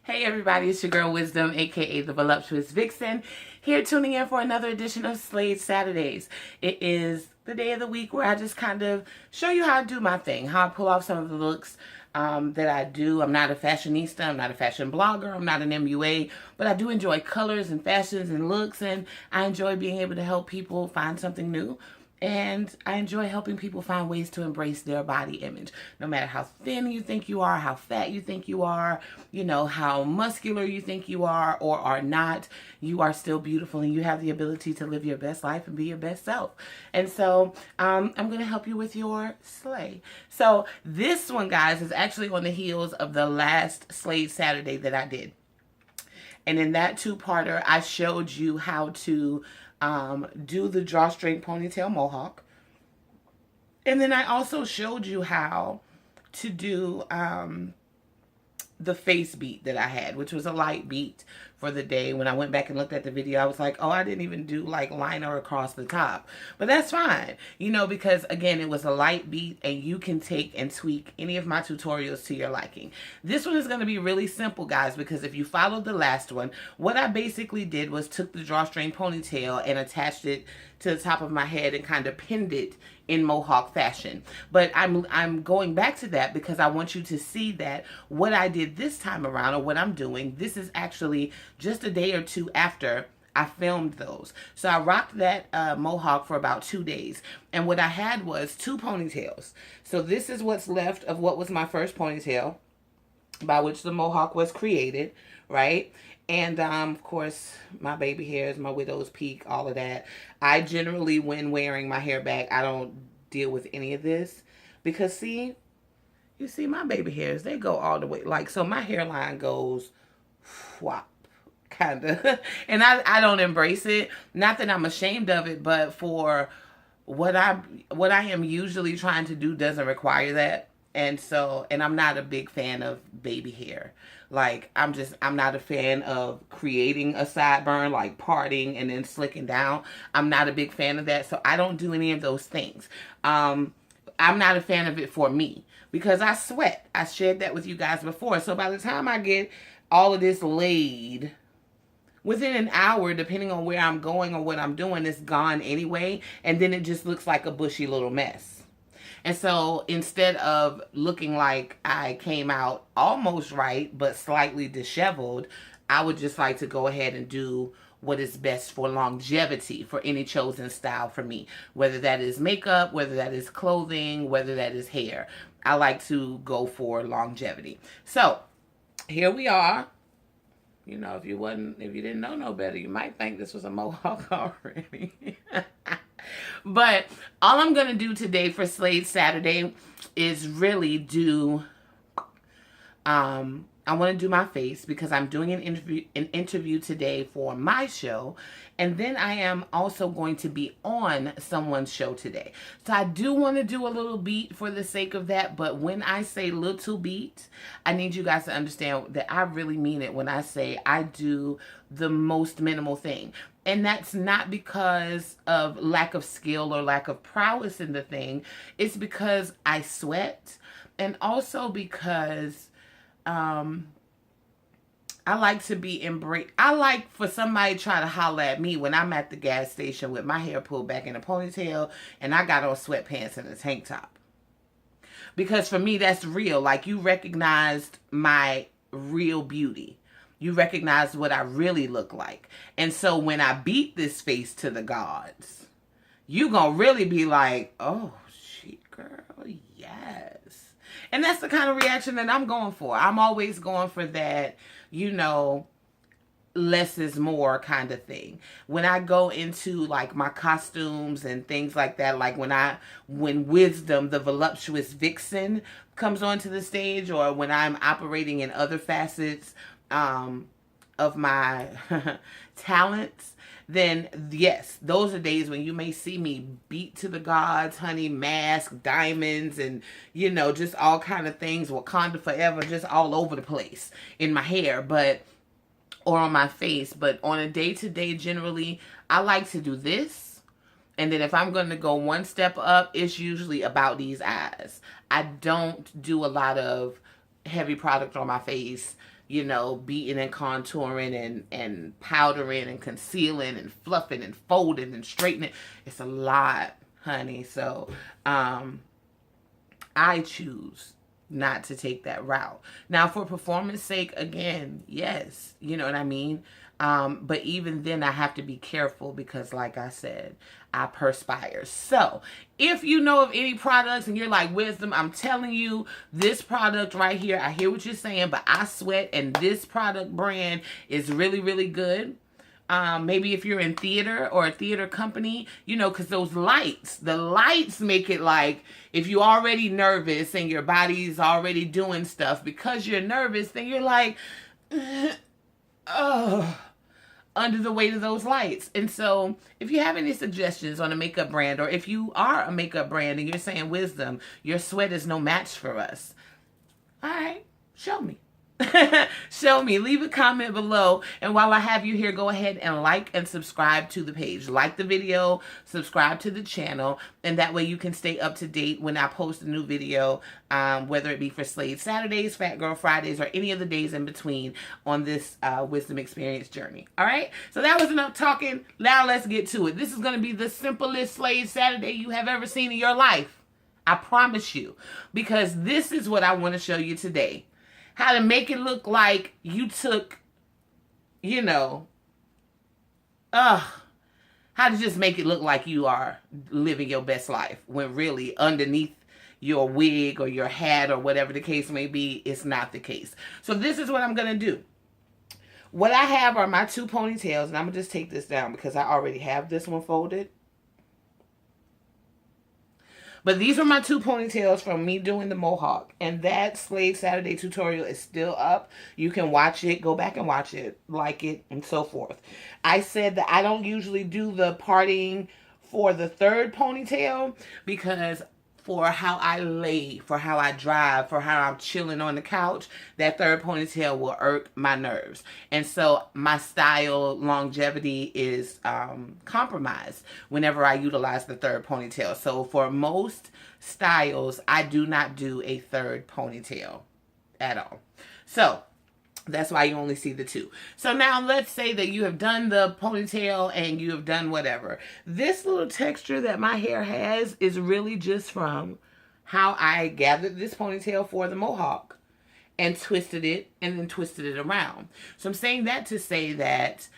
Hey everybody, it's your girl Wisdom, aka the Voluptuous Vixen, here tuning in for another edition of Slade Saturdays. It is the day of the week where I just kind of show you how I do my thing, how I pull off some of the looks that I do. I'm not a fashionista, I'm not a fashion blogger, I'm not an MUA, but I do enjoy colors and fashions and looks, and I enjoy being able to help people find something new. And I enjoy helping people find ways to embrace their body image. No matter how thin you think you are, how fat you think you are, you know, how muscular you think you are or are not, you are still beautiful and you have the ability to live your best life and be your best self. And so I'm going to help you with your slay. So this one, guys, is actually on the heels of the last Slade Saturday that I did. And in that two-parter, I showed you how to do the drawstring ponytail mohawk. And then I also showed you how to do the face beat that I had, which was a light beat for the day. When I went back and looked at the video, I was like, oh, I didn't even do like liner across the top. But that's fine, you know, because again, it was a light beat and you can take and tweak any of my tutorials to your liking. This one is going to be really simple, guys, because if you followed the last one, what I basically did was took the drawstring ponytail and attached it to the top of my head and kind of pinned it in mohawk fashion. But I'm going back to that because I want you to see that what I did this time around, or what I'm doing, this is actually just a day or two after I filmed those. So I rocked that mohawk for about 2 days. And what I had was 2 ponytails. So this is what's left of what was my first ponytail, by which the mohawk was created, right? And of course, my baby hairs, my widow's peak, all of that. I generally, when wearing my hair back, I don't deal with any of this because, see, you see my baby hairs, they go all the way. Like, so my hairline goes whop, kind of. And I don't embrace it. Not that I'm ashamed of it, but for what I am usually trying to do doesn't require that. And so, and I'm not a big fan of baby hair. Like, I'm not a fan of creating a sideburn, like parting and then slicking down. I'm not a big fan of that. So I don't do any of those things. I'm not a fan of it for me because I sweat. I shared that with you guys before. So by the time I get all of this laid, within an hour, depending on where I'm going or what I'm doing, it's gone anyway. And then it just looks like a bushy little mess. And so instead of looking like I came out almost right, but slightly disheveled, I would just like to go ahead and do what is best for longevity for any chosen style for me. Whether that is makeup, whether that is clothing, whether that is hair. I like to go for longevity. So here we are. You know, if you didn't know no better, you might think this was a mohawk already. But all I'm going to do today for Slade Saturday is really do, I want to do my face because I'm doing an interview today for my show. And then I am also going to be on someone's show today. So I do want to do a little beat for the sake of that. But when I say little beat, I need you guys to understand that I really mean it when I say I do the most minimal thing. And that's not because of lack of skill or lack of prowess in the thing. It's because I sweat. And also because I like to be embraced. I like for somebody to try to holler at me when I'm at the gas station with my hair pulled back in a ponytail and I got on sweatpants and a tank top. Because for me, that's real. Like, you recognized my real beauty. You recognize what I really look like. And so when I beat this face to the gods, you gonna really be like, oh, shit, girl, yes. And that's the kind of reaction that I'm going for. I'm always going for that, you know, less is more kind of thing. When I go into like my costumes and things like that, like when Wisdom, the voluptuous vixen, comes onto the stage, or when I'm operating in other facets of my talents, then yes, those are days when you may see me beat to the gods, honey, mask, diamonds, and, you know, just all kind of things, Wakanda forever, just all over the place in my hair, but, or on my face. But on a day-to-day, generally, I like to do this. And then if I'm going to go one step up, it's usually about these eyes. I don't do a lot of heavy product on my face you know, beating and contouring and powdering and concealing and fluffing and folding and straightening. It's a lot, honey. So I choose not to take that route. Now, for performance sake, again, yes, you know what I mean? But even then, I have to be careful because, like I said, I perspire. So, if you know of any products and you're like, Wisdom, I'm telling you, this product right here, I hear what you're saying, but I sweat, and this product brand is really, really good. Maybe if you're in theater or a theater company, you know, because the lights make it like if you're already nervous and your body's already doing stuff because you're nervous, then you're like, oh, under the weight of those lights. And so if you have any suggestions on a makeup brand, or if you are a makeup brand and you're saying, Wisdom, your sweat is no match for us, all right, show me. Show me. Leave a comment below. And while I have you here, go ahead and like and subscribe to the page. Like the video, subscribe to the channel, and that way you can stay up to date when I post a new video, whether it be for Slade Saturdays, Fat Girl Fridays, or any of the days in between on this Wisdom Experience journey. All right? So that was enough talking. Now let's get to it. This is going to be the simplest Slade Saturday you have ever seen in your life. I promise you. Because this is what I want to show you today. How to make it look like you took, you know, how to just make it look like you are living your best life when really underneath your wig or your hat or whatever the case may be, it's not the case. So this is what I'm going to do. What I have are my two ponytails, and I'm going to just take this down because I already have this one folded. But these are my two ponytails from me doing the mohawk. And that Slade Saturday tutorial is still up. You can watch it. Go back and watch it. Like it. And so forth. I said that I don't usually do the parting for the third ponytail because for how I lay, for how I drive, for how I'm chilling on the couch, that third ponytail will irk my nerves. And so my style longevity is compromised whenever I utilize the third ponytail. So for most styles, I do not do a third ponytail at all. So that's why you only see the two. So now let's say that you have done the ponytail and you have done whatever. This little texture that my hair has is really just from how I gathered this ponytail for the mohawk and twisted it and then twisted it around. So I'm saying that to say that,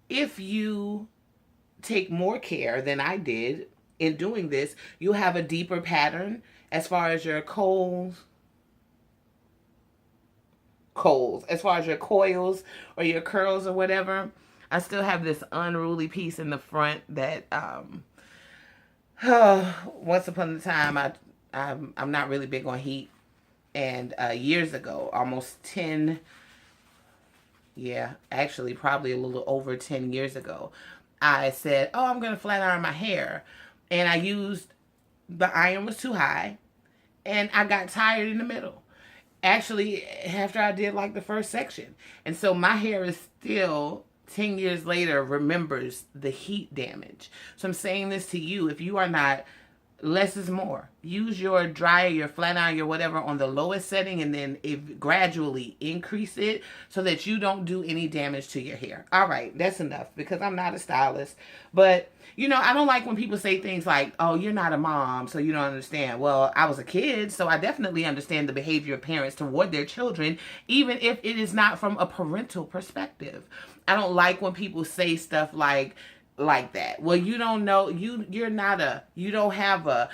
if you take more care than I did in doing this, you'll have a deeper pattern as far as your as far as your coils or your curls or whatever. I still have this unruly piece in the front that once upon a time I'm not really big on heat, and years ago, almost 10, yeah, actually probably a little over 10 years ago, I said, oh, I'm gonna flat iron my hair, and I used, the iron was too high and I got tired in the middle. Actually, after I did like the first section. And so my hair is still, 10 years later, remembers the heat damage. So I'm saying this to you. If you are not, less is more. Use your dryer, your flat iron, your whatever on the lowest setting, and then gradually increase it so that you don't do any damage to your hair. All right, that's enough because I'm not a stylist. But, you know, I don't like when people say things like, oh, you're not a mom, so you don't understand. Well, I was a kid, so I definitely understand the behavior of parents toward their children, even if it is not from a parental perspective. I don't like when people say stuff like that. Well, you don't know, you don't have a,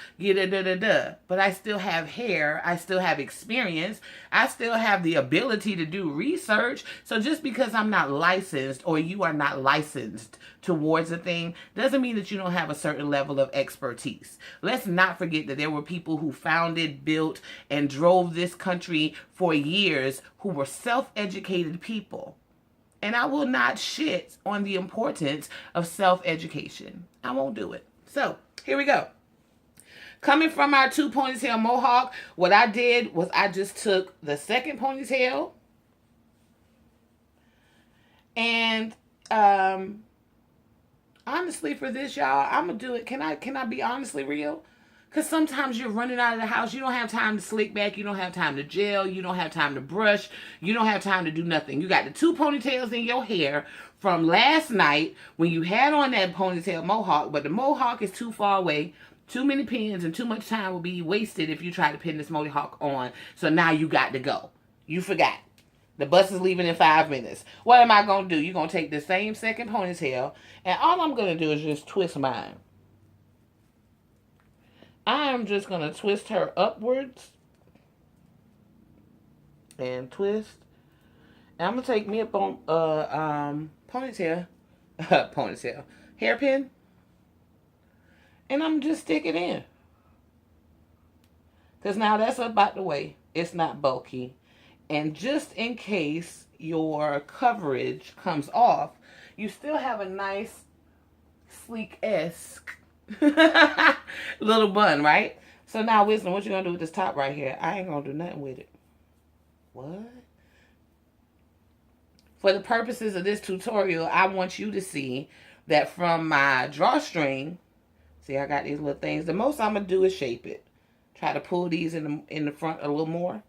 but I still have hair, I still have experience, I still have the ability to do research. So just because I'm not licensed or you are not licensed towards a thing doesn't mean that you don't have a certain level of expertise. Let's not forget that there were people who founded, built, and drove this country for years who were self-educated people. And I will not shit on the importance of self-education. I won't do it. So, here we go. Coming from our two ponytail mohawk, what I did was I just took the second ponytail and honestly for this, y'all, I'm going to do it. Can I be honestly real? Because sometimes you're running out of the house. You don't have time to slick back. You don't have time to gel. You don't have time to brush. You don't have time to do nothing. You got the 2 ponytails in your hair from last night when you had on that ponytail mohawk. But the mohawk is too far away. Too many pins and too much time will be wasted if you try to pin this mohawk on. So now you got to go. You forgot. The bus is leaving in 5 minutes. What am I going to do? You're going to take the same second ponytail. And all I'm going to do is just twist mine. I'm just going to twist her upwards. And twist. And I'm going to take me a ponytail. Ponytail. Hairpin. And I'm just stick it in. Because now that's about the way. It's not bulky. And just in case your coverage comes off, you still have a nice, sleek-esque little bun, right? So now, Wisdom, what you going to do with this top right here? I ain't going to do nothing with it. What? For the purposes of this tutorial, I want you to see that from my drawstring, see, I got these little things. The most I'm going to do is shape it. Try to pull these in the front a little more.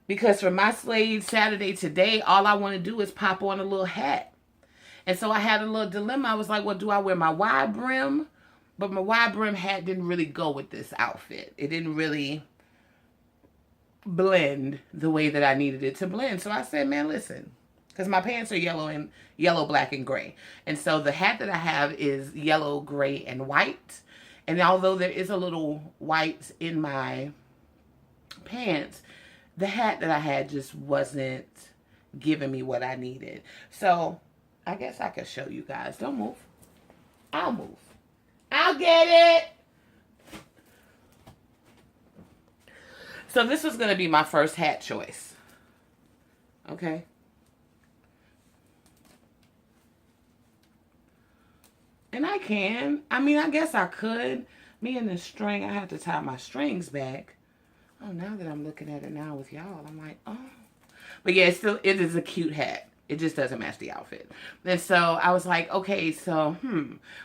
Because for my Slade Saturday today, all I want to do is pop on a little hat. And so I had a little dilemma. I was like, well, do I wear my wide brim? But my wide brim hat didn't really go with this outfit. It didn't really blend the way that I needed it to blend. So I said, man, listen. Because my pants are yellow, black, and gray. And so the hat that I have is yellow, gray, and white. And although there is a little white in my pants, the hat that I had just wasn't giving me what I needed. So I guess I could show you guys. Don't move. I'll move. I'll get it. So this was going to be my first hat choice. Okay. And I can. I mean, I guess I could. Me and the string, I have to tie my strings back. Oh, now that I'm looking at it now with y'all, I'm like, oh. But yeah, it is a cute hat. It just doesn't match the outfit. And so I was like, okay, so,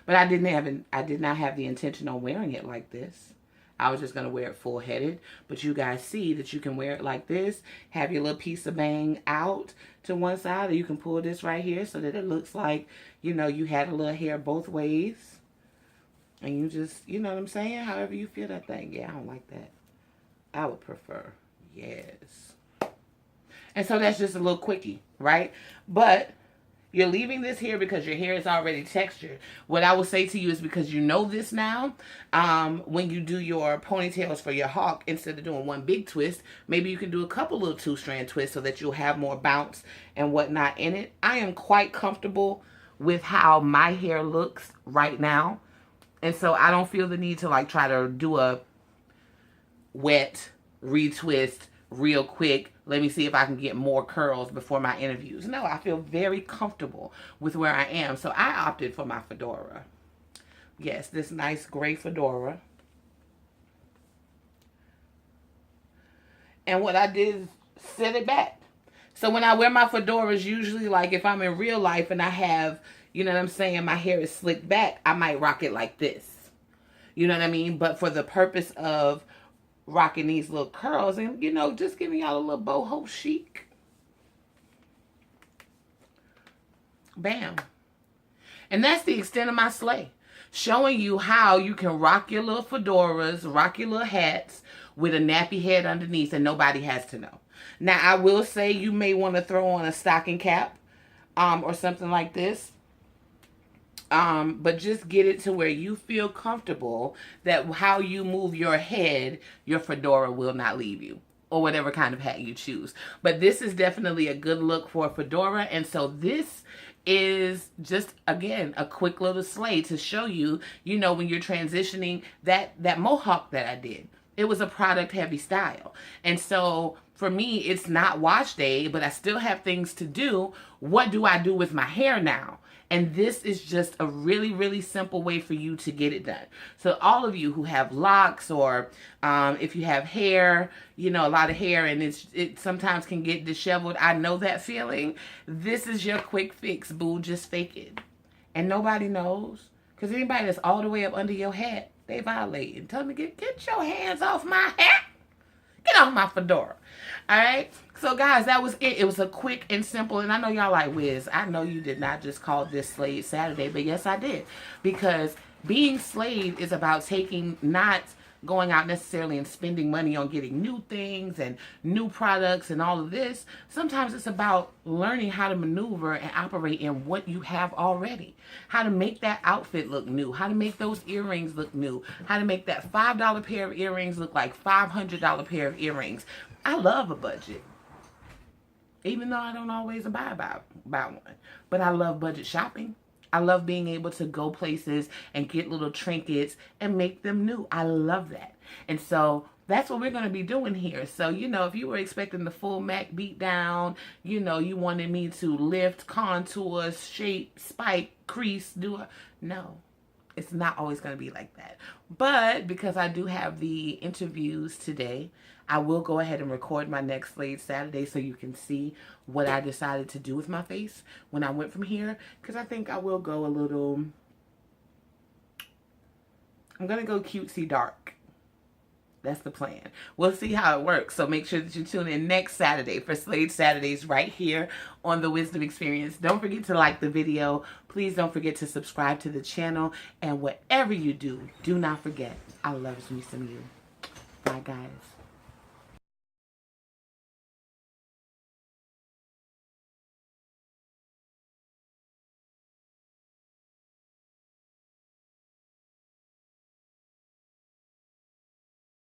But I did not have the intention on wearing it like this. I was just going to wear it full-headed. But you guys see that you can wear it like this. Have your little piece of bang out to one side. Or you can pull this right here so that it looks like, you know, you had a little hair both ways. And you just, you know what I'm saying? However you feel that thing. Yeah, I don't like that. I would prefer, yes. And so that's just a little quickie, right? But you're leaving this here because your hair is already textured. What I will say to you is because you know this now, when you do your ponytails for your hawk, instead of doing one big twist, maybe you can do a couple little 2-strand twists so that you'll have more bounce and whatnot in it. I am quite comfortable with how my hair looks right now. And so I don't feel the need to like try to do a wet retwist real quick. Let me see if I can get more curls before my interviews. No, I feel very comfortable with where I am. So I opted for my fedora. Yes, this nice gray fedora. And what I did is set it back. So when I wear my fedoras, usually like if I'm in real life and I have, you know what I'm saying, my hair is slicked back, I might rock it like this. You know what I mean? But for the purpose of rocking these little curls and, you know, just giving y'all a little boho chic. Bam. And that's the extent of my sleigh. Showing you how you can rock your little fedoras, rock your little hats with a nappy head underneath and nobody has to know. Now, I will say you may want to throw on a stocking cap or something like this. But just get it to where you feel comfortable that how you move your head, your fedora will not leave you. Or whatever kind of hat you choose. But this is definitely a good look for a fedora. And so this is just, again, a quick little sleigh to show you, you know, when you're transitioning that mohawk that I did. It was a product heavy style. And so for me, it's not wash day, but I still have things to do. What do I do with my hair now? And this is just a really, really simple way for you to get it done. So all of you who have locks or if you have hair, you know, a lot of hair and it sometimes can get disheveled. I know that feeling. This is your quick fix, boo. Just fake it. And nobody knows. Because anybody that's all the way up under your hat, They violating. Tell me, get your hands off my hat. Get off my fedora. All right. So, guys, that was it. It was a quick and simple. And I know y'all like, Wiz, I know you did not just call this Slade Saturday. But, yes, I did. Because being Slade is about not going out necessarily and spending money on getting new things and new products and all of this. Sometimes it's about learning how to maneuver and operate in what you have already. How to make that outfit look new. How to make those earrings look new. How to make that $5 pair of earrings look like $500 pair of earrings. I love a budget. Even though I don't always buy one. But I love budget shopping. I love being able to go places and get little trinkets and make them new. I love that. And so that's what we're going to be doing here. So, you know, if you were expecting the full MAC beat down, you know, you wanted me to lift, contour, shape, spike, crease, no. It's not always going to be like that. But because I do have the interviews today, I will go ahead and record my next Slade Saturday so you can see what I decided to do with my face when I went from here. Because I think I will go a little... I'm going to go cutesy dark. That's the plan. We'll see how it works. So make sure that you tune in next Saturday for Slade Saturdays right here on the Wisdom Experience. Don't forget to like the video. Please don't forget to subscribe to the channel. And whatever you do, do not forget, I love me some you. Bye, guys.